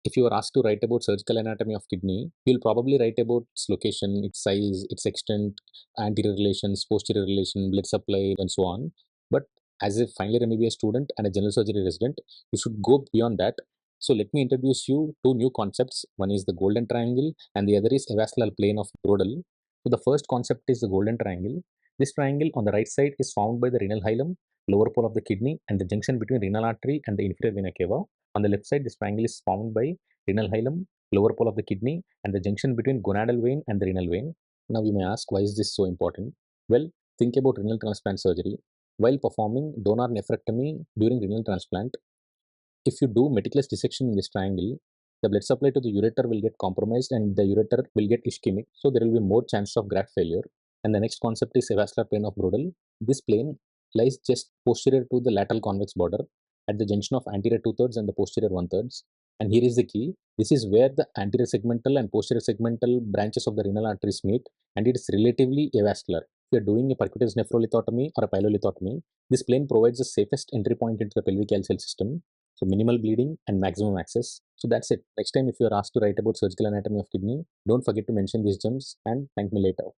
if you are asked to write about surgical anatomy of kidney, you'll probably write about its location, its size, its extent, anterior relations, posterior relation, blood supply, and so on. But as a final year MBBS student and a general surgery resident, you should go beyond that. So let me introduce you two new concepts. One is the golden triangle, and the other is avascular plane of Brodel. So the first concept is the golden triangle. This triangle on the right side is formed by the renal hilum, lower pole of the kidney, and the junction between renal artery and the inferior vena cava. On the left side, this triangle is formed by renal hilum, lower pole of the kidney, and the junction between gonadal vein and the renal vein. Now you may ask, why is this so important? Well, think about renal transplant surgery. While performing donor nephrectomy during renal transplant, if you do meticulous dissection in this triangle, the blood supply to the ureter will get compromised and the ureter will get ischemic, so there will be more chance of graft failure. And the next concept is avascular plane of Brodel. This plane lies just posterior to the lateral convex border at the junction of anterior 2/3 and the posterior 1/3. And here is the key. This is where the anterior segmental and posterior segmental branches of the renal arteries meet, and it is relatively avascular. If you are doing a percutaneous nephrolithotomy or a pyelolithotomy, this plane provides the safest entry point into the pelvic calcium system. So minimal bleeding and maximum access. So that's it. Next time if you are asked to write about surgical anatomy of kidney, don't forget to mention these gems and thank me later.